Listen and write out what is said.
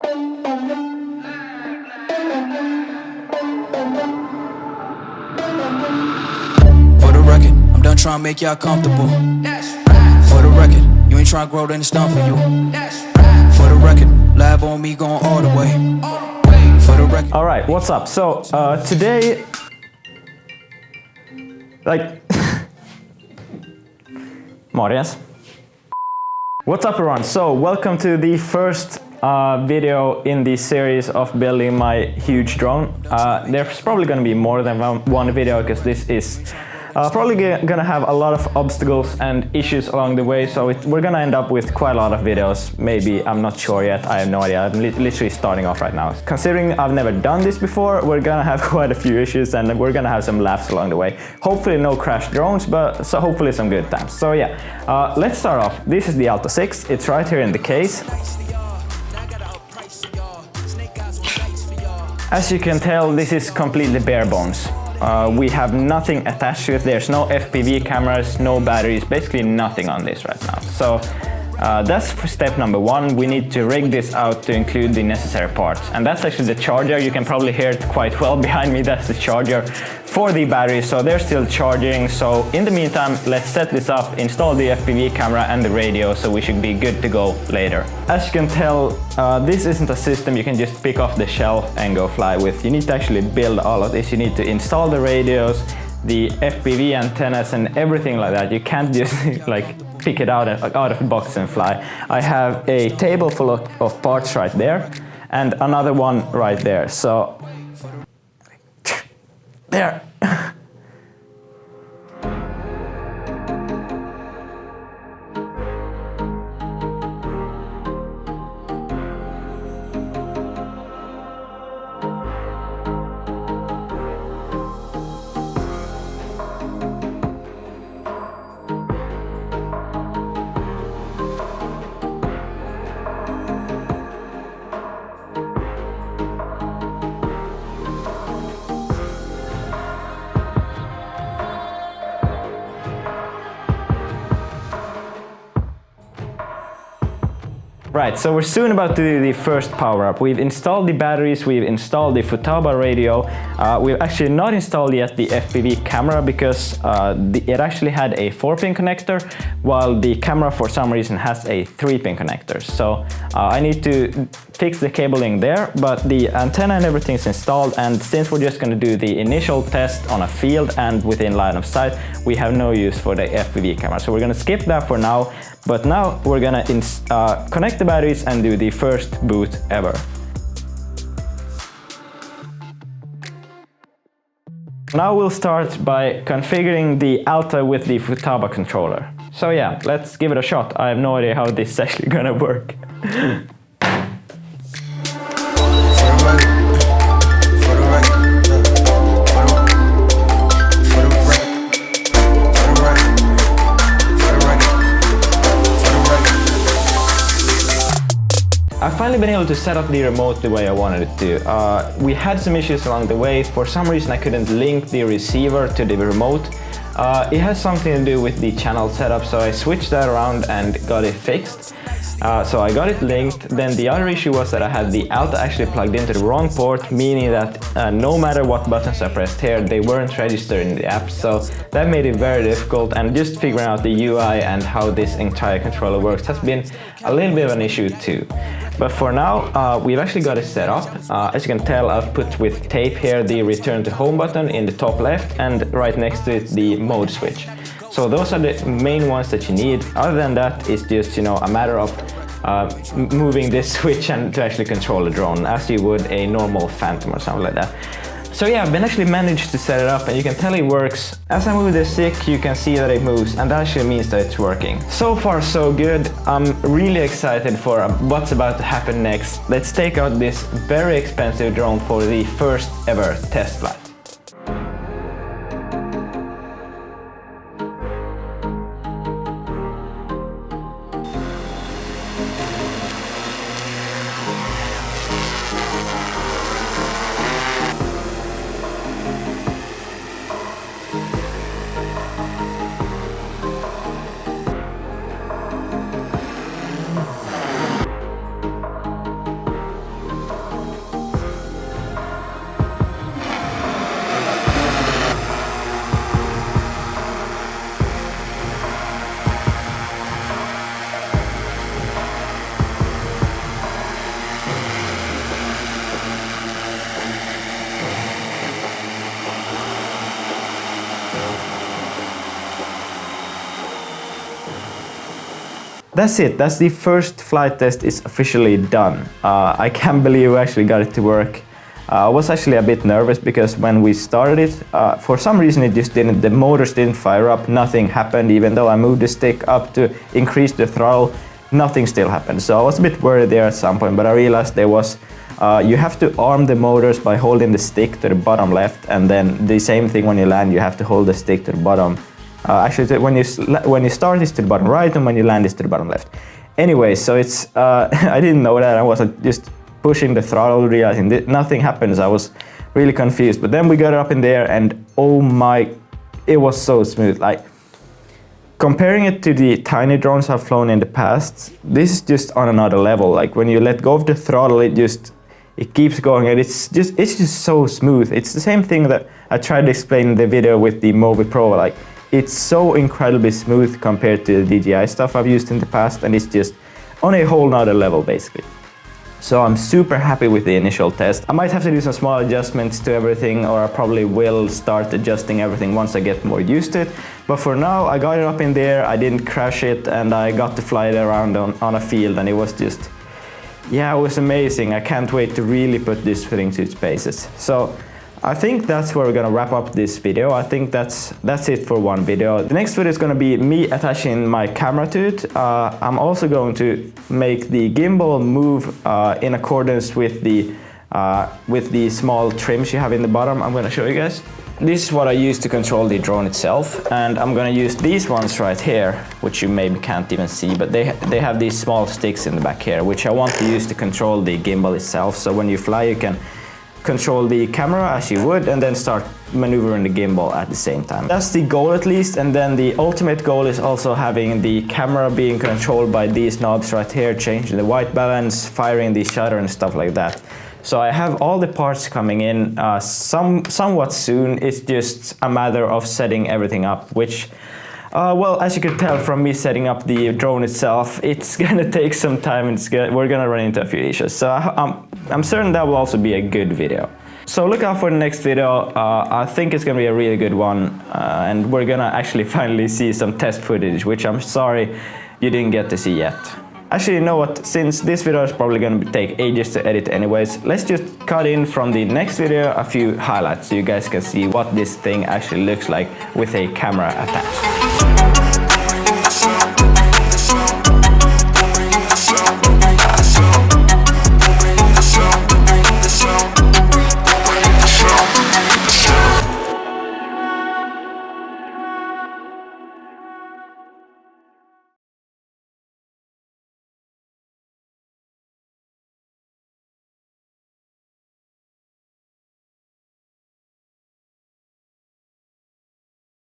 For the record, I'm done trying to make y'all comfortable. For the record, you ain't trying to grow, then it's done for you. For the record, lab on me going all the way. For the record. All right, what's up? So today, Morgens. What's up, everyone? So welcome to the first video in the series of building my huge drone. There's probably going to be more than one video because this is probably gonna have a lot of obstacles and issues along the way, so we're gonna end up with quite a lot of videos. Maybe, I'm not sure yet, I have no idea. I'm literally starting off right now. Considering I've never done this before, we're gonna have quite a few issues and we're gonna have some laughs along the way. Hopefully no crash drones, but so hopefully some good times. So yeah, let's start off. This is the Alta 6, it's right here in the case. As you can tell, this is completely bare bones. We have nothing attached to it. There's no FPV cameras, no batteries, basically nothing on this right now. So that's for step number one. We need to rig this out to include the necessary parts. And that's actually the charger. You can probably hear it quite well behind me. That's the charger for the battery. So they're still charging. So in the meantime, let's set this up, install the FPV camera and the radio, so we should be good to go later. As you can tell, this isn't a system you can just pick off the shelf and go fly with. You need to actually build all of this. You need to install the radios, the FPV antennas and everything like that. You can't just pick it out of the box and fly. I have a table full of parts right there and another one right there. So there. Right, so we're soon about to do the first power-up. We've installed the batteries, we've installed the Futaba radio. We've actually not installed yet the FPV camera because it actually had a 4-pin connector, while the camera for some reason has a 3-pin connector. So I need to fix the cabling there, but the antenna and everything's installed, and since we're just going to do the initial test on a field and within line of sight, we have no use for the FPV camera. So we're going to skip that for now, but now we're going to connect the batteries and do the first boot ever. Now we'll start by configuring the Alta with the Futaba controller. So yeah, let's give it a shot. I have no idea how this is actually gonna work. I've finally been able to set up the remote the way I wanted it to. We had some issues along the way. For some reason I couldn't link the receiver to the remote. It has something to do with the channel setup, so I switched that around and got it fixed. So I got it linked. Then the other issue was that I had the Alta actually plugged into the wrong port, meaning that no matter what buttons I pressed here, they weren't registered in the app. So that made it very difficult, and just figuring out the UI and how this entire controller works has been a little bit of an issue too. But for now, we've actually got it set up. As you can tell, I've put with tape here the return to home button in the top left, and right next to it the mode switch. So those are the main ones that you need. Other than that, it's just, a matter of moving this switch and to actually control the drone as you would a normal Phantom or something like that. So yeah, I've actually managed to set it up, and you can tell it works. As I move the stick, you can see that it moves, and that actually means that it's working. So far so good. I'm really excited for what's about to happen next. Let's take out this very expensive drone for the first ever test flight. that's it. That's the first flight test is officially done. I can't believe we actually got it to work. I was actually a bit nervous because when we started it, for some reason it just didn't, the motors didn't fire up, nothing happened. Even though I moved the stick up to increase the throttle, nothing still happened. So I was a bit worried there at some point, but I realized there was, you have to arm the motors by holding the stick to the bottom left, and then the same thing when you land, you have to hold the stick to the bottom. Actually, when you start it's to the bottom right, and when you land it's to the bottom left. Anyway, so it's, I didn't know that. I was just pushing the throttle, realizing that nothing happens. I was really confused, but then we got it up in there, and oh my, it was so smooth. Like, comparing it to the tiny drones I've flown in the past, this is just on another level. Like, when you let go of the throttle, it keeps going, and it's just so smooth. It's the same thing that I tried to explain in the video with the Mobi Pro. Like, it's so incredibly smooth compared to the DJI stuff I've used in the past, and it's just on a whole nother level basically. So I'm super happy with the initial test. I might have to do some small adjustments to everything, or I probably will start adjusting everything once I get more used to it. But for now, I got it up in there, I didn't crash it, and I got to fly it around on a field, and it was just, yeah, it was amazing. I can't wait to really put this thing to its paces. So I think that's where we're gonna wrap up this video. I think that's it for one video. The next video is gonna be me attaching my camera to it. I'm also going to make the gimbal move in accordance with the small trims you have in the bottom. I'm gonna show you guys. This is what I use to control the drone itself, and I'm gonna use these ones right here, which you maybe can't even see, but they have these small sticks in the back here, which I want to use to control the gimbal itself. So when you fly, you can control the camera as you would, and then start maneuvering the gimbal at the same time. That's the goal at least, and then the ultimate goal is also having the camera being controlled by these knobs right here, changing the white balance, firing the shutter and stuff like that. So I have all the parts coming in somewhat soon. It's just a matter of setting everything up, which well, as you can tell from me setting up the drone itself, it's gonna take some time, and we're gonna run into a few issues. So I'm certain that will also be a good video. So look out for the next video. I think it's gonna be a really good one, and we're gonna actually finally see some test footage, which I'm sorry you didn't get to see yet. Actually, you know what, since this video is probably gonna take ages to edit anyways, let's just cut in from the next video a few highlights so you guys can see what this thing actually looks like with a camera attached.